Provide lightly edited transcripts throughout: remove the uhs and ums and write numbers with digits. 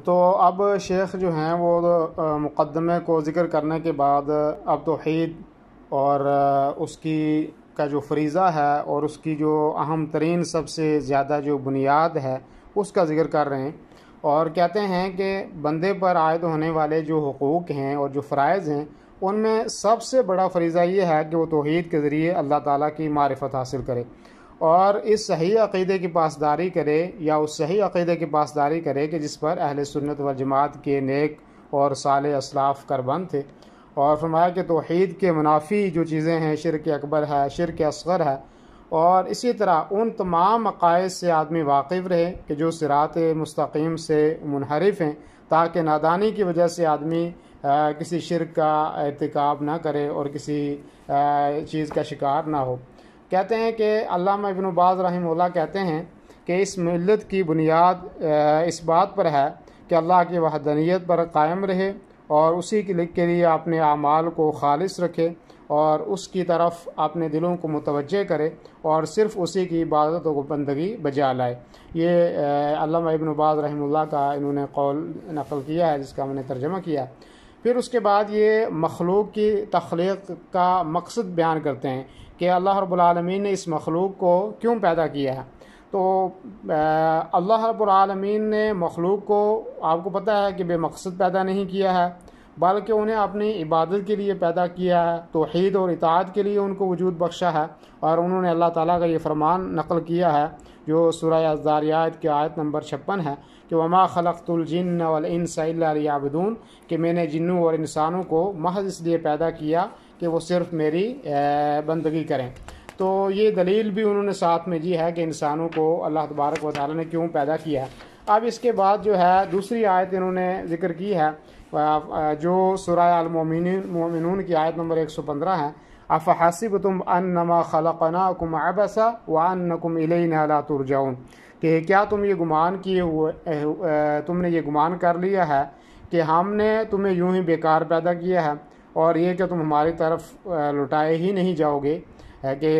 تو اب شیخ جو ہیں وہ مقدمے کو ذکر کرنے کے بعد اب توحید اور اس کی کا جو فریضہ ہے اور اس کی جو اہم ترین سب سے زیادہ جو بنیاد ہے اس کا ذکر کر رہے ہیں، اور کہتے ہیں کہ بندے پر عائد ہونے والے جو حقوق ہیں اور جو فرائض ہیں ان میں سب سے بڑا فریضہ یہ ہے کہ وہ توحید کے ذریعے اللہ تعالیٰ کی معرفت حاصل کرے اور اس صحیح عقیدے کی پاسداری کرے، یا اس صحیح عقیدے کی پاسداری کرے کہ جس پر اہل سنت والجماعت کے نیک اور صالح اسلاف کاربند تھے۔ اور فرمایا کہ توحید کے منافی جو چیزیں ہیں شرک اکبر ہے، شرک اصغر ہے، اور اسی طرح ان تمام عقائد سے آدمی واقف رہے کہ جو صراط مستقیم سے منحرف ہیں، تاکہ نادانی کی وجہ سے آدمی کسی شرک کا ارتکاب نہ کرے اور کسی چیز کا شکار نہ ہو۔ کہتے ہیں کہ علامہ ابن باز رحمہ اللہ کہتے ہیں کہ اس ملت کی بنیاد اس بات پر ہے کہ اللہ کی وحدانیت پر قائم رہے اور اسی کے لیے اپنے اعمال کو خالص رکھے اور اس کی طرف اپنے دلوں کو متوجہ کرے اور صرف اسی کی عبادت و بندگی بجا لائے۔ یہ علامہ ابن باز رحمہ اللہ کا انہوں نے قول نقل کیا ہے، جس کا میں نے ترجمہ کیا۔ پھر اس کے بعد یہ مخلوق کی تخلیق کا مقصد بیان کرتے ہیں کہ اللہ رب العالمین نے اس مخلوق کو کیوں پیدا کیا ہے۔ تو اللہ رب العالمین نے مخلوق کو، آپ کو پتہ ہے کہ بے مقصد پیدا نہیں کیا ہے، بلکہ انہیں اپنی عبادت کے لیے پیدا کیا ہے، توحید اور اطاعت کے لیے ان کو وجود بخشا ہے۔ اور انہوں نے اللہ تعالیٰ کا یہ فرمان نقل کیا ہے جو سورہ الذاریات کی آیت نمبر 56 ہے کہ وما خلقت الجن والانس الا لیعبدون، کہ میں نے جنوں اور انسانوں کو محض اس لیے پیدا کیا کہ وہ صرف میری بندگی کریں۔ تو یہ دلیل بھی انہوں نے ساتھ میں دی ہے کہ انسانوں کو اللہ تبارک و تعالیٰ نے کیوں پیدا کیا ہے۔ اب اس کے بعد جو ہے دوسری آیت انہوں نے ذکر کی ہے جو سورہ المؤمنون کی آیت نمبر 115 ہے، افحسبتم انما خلقناکم عبثا وانکم الینا لا ترجعون، کہ کیا تم یہ گمان کیے ہوئے تم نے یہ گمان کر لیا ہے کہ ہم نے تمہیں یوں ہی بیکار پیدا کیا ہے اور یہ کہ تم ہماری طرف لوٹائے ہی نہیں جاؤ گے، کہ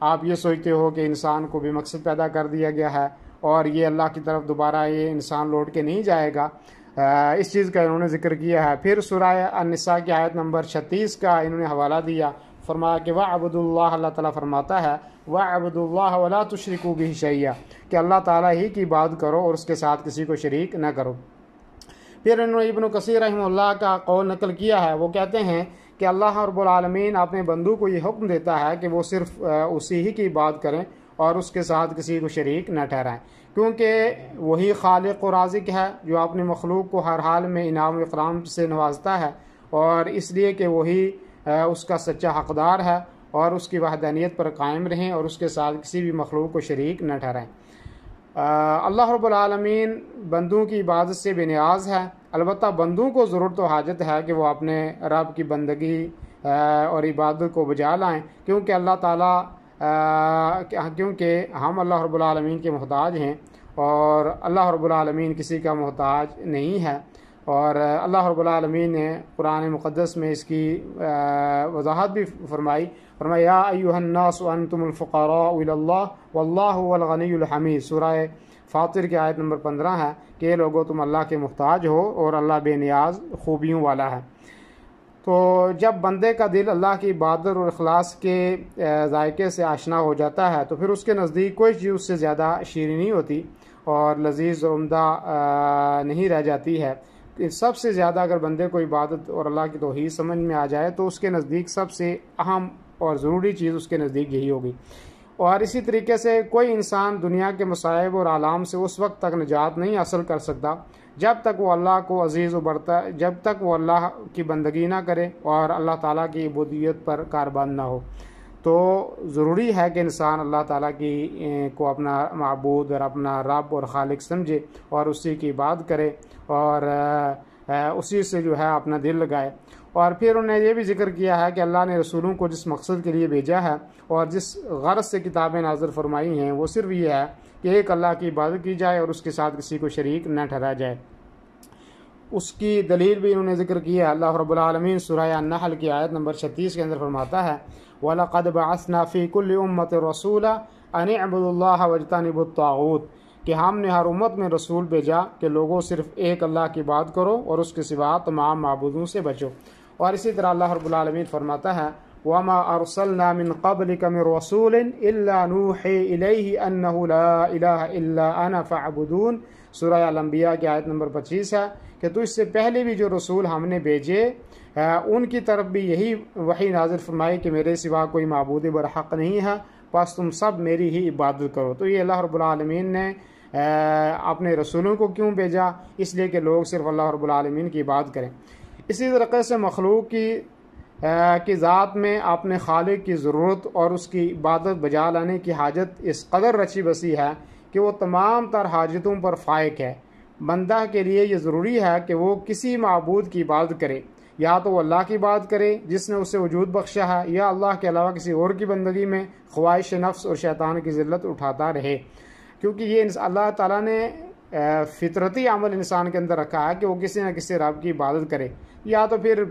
آپ یہ سوچتے ہو کہ انسان کو بے مقصد پیدا کر دیا گیا ہے اور یہ اللہ کی طرف دوبارہ یہ انسان لوٹ کے نہیں جائے گا۔ اس چیز کا انہوں نے ذکر کیا ہے۔ پھر سورہ النساء کی آیت نمبر 36 کا انہوں نے حوالہ دیا، فرمایا کہ وَاعْبُدُوا اللَّهَ، اللہ تعالیٰ فرماتا ہے وَاعْبُدُوا اللَّهَ وَلَا تُشْرِكُوا بِهِ شَيْئًا، کہ اللہ تعالیٰ ہی کی عبادت کرو اور اس کے ساتھ کسی کو شریک نہ کرو۔ پھر انہوں نے ابن کثیر رحمہ اللہ کا قول نقل کیا ہے، وہ کہتے ہیں کہ اللہ رب العالمین اپنے بندوں کو یہ حکم دیتا ہے کہ وہ صرف اسی ہی کی عبادت کریں اور اس کے ساتھ کسی کو شریک نہ ٹھہرائیں، کیونکہ وہی خالق و رازق ہے جو اپنے مخلوق کو ہر حال میں انعام و اکرام سے نوازتا ہے، اور اس لیے کہ وہی اس کا سچا حقدار ہے، اور اس کی وحدانیت پر قائم رہیں اور اس کے ساتھ کسی بھی مخلوق کو شریک نہ ٹھہرائیں۔ اللہ رب العالمین بندوں کی عبادت سے بے نیاز ہے، البتہ بندوں کو ضرورت و حاجت ہے کہ وہ اپنے رب کی بندگی اور عبادت کو بجا لائیں، کیونکہ اللہ تعالیٰ کیونکہ ہم اللہ رب العالمین کے محتاج ہیں اور اللہ رب العالمین کسی کا محتاج نہیں ہے۔ اور اللہ رب العالمین نے قرآن مقدس میں اس کی وضاحت بھی فرمائی یا ایھا الناس انتم الفقراء الی اللہ واللہ هو الغنی الحمید، سورہ فاطر کی آیت نمبر 15 ہے کہ لوگو تم اللہ کے محتاج ہو اور اللہ بے نیاز خوبیوں والا ہے۔ تو جب بندے کا دل اللہ کی عبادت اور اخلاص کے ذائقے سے آشنا ہو جاتا ہے تو پھر اس کے نزدیک کوئی چیز اس سے زیادہ شیریں نہیں ہوتی اور لذیذ و عمدہ نہیں رہ جاتی ہے۔ سب سے زیادہ اگر بندے کو عبادت اور اللہ کی توحید سمجھ میں آ جائے تو اس کے نزدیک سب سے اہم اور ضروری چیز اس کے نزدیک یہی ہوگی۔ اور اسی طریقے سے کوئی انسان دنیا کے مصائب اور آلام سے اس وقت تک نجات نہیں حاصل کر سکتا جب تک وہ اللہ کو عزیز و برتر، جب تک وہ اللہ کی بندگی نہ کرے اور اللہ تعالیٰ کی عبودیت پر کاربند نہ ہو۔ تو ضروری ہے کہ انسان اللہ تعالیٰ کو اپنا معبود اور اپنا رب اور خالق سمجھے اور اسی کی عبادت کرے اور اسی سے جو ہے اپنا دل لگائے۔ اور پھر انہوں نے یہ بھی ذکر کیا ہے کہ اللہ نے رسولوں کو جس مقصد کے لیے بھیجا ہے اور جس غرض سے کتابیں نازل فرمائی ہیں وہ صرف یہ ہے کہ ایک اللہ کی عبادت کی جائے اور اس کے ساتھ کسی کو شریک نہ ٹھہرایا جائے۔ اس کی دلیل بھی انہوں نے ذکر کی ہے۔ اللہ رب العالمین سورہ النحل کی آیت نمبر 36 کے اندر فرماتا ہے وَلَقَدْ بَعَثْنَا فِي كُلِّ أُمَّةٍ رَسُولًا أَنِ اعْبُدُوا اللَّهَ وَاجْتَنِبُوا الطَّاغُوتَ، کہ ہم نے ہر امت میں رسول بھیجا کہ لوگوں صرف ایک اللہ کی بات کرو اور اس کے سوا تمام معبودوں سے بچو۔ اور اسی طرح اللہ رب العالمین فرماتا ہے وَمَا أَرْسَلْنَا مِن قَبْلِكَ مِن رَّسُولٍ إِلَّا نُوحِي إِلَيْهِ أَنَّهُ لَا إِلَٰهَ إِلَّا أَنَا فَاعْبُدُونِ۔ سورہ الانبیاء کی آیت نمبر 25 ہے کہ تو اس سے پہلے بھی جو رسول ہم نے بھیجے ان کی طرف بھی یہی وحی نازل فرمائی کہ میرے سوا کوئی معبود برحق نہیں ہے، بس تم سب میری ہی عبادت کرو۔ تو یہ اللہ رب العالمین نے اپنے رسولوں کو کیوں بھیجا؟ اس لیے کہ لوگ صرف اللہ رب العالمین کی عبادت کریں۔ اسی طریقے سے مخلوق کی ذات میں اپنے خالق کی ضرورت اور اس کی عبادت بجا لانے کی حاجت اس قدر رچی بسی ہے کہ وہ تمام تر حاجتوں پر فائق ہے۔ بندہ کے لیے یہ ضروری ہے کہ وہ کسی معبود کی عبادت کرے، یا تو وہ اللہ کی عبادت کرے جس نے اسے وجود بخشا ہے، یا اللہ کے علاوہ کسی اور کی بندگی میں خواہش نفس اور شیطان کی ذلت اٹھاتا رہے، کیونکہ یہ اللہ تعالیٰ نے فطرتی عمل انسان کے اندر رکھا ہے کہ وہ کسی نہ کسی رب کی عبادت کرے، یا تو پھر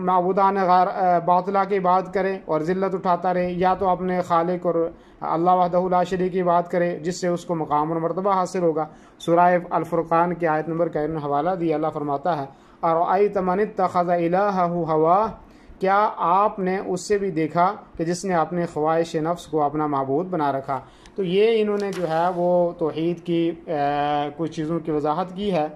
معبودان غیر باطلہ کی عبادت کرے اور ذلت اٹھاتا رہے، یا تو اپنے خالق اور اللہ وحدہ لا شریک کی بات کرے جس سے اس کو مقام اور مرتبہ حاصل ہوگا۔ سورہ الفرقان کی آیت نمبر کا حوالہ دیا، اللہ فرماتا ہے اَرَأَيْتَ مَنِ اتَّخَذَ إِلَٰهَهُ هَوَاهُ، کیا آپ نے اس سے بھی دیکھا کہ جس نے اپنے خواہش نفس کو اپنا معبود بنا رکھا۔ تو یہ انہوں نے جو ہے وہ توحید کی کچھ چیزوں کی وضاحت کی ہے۔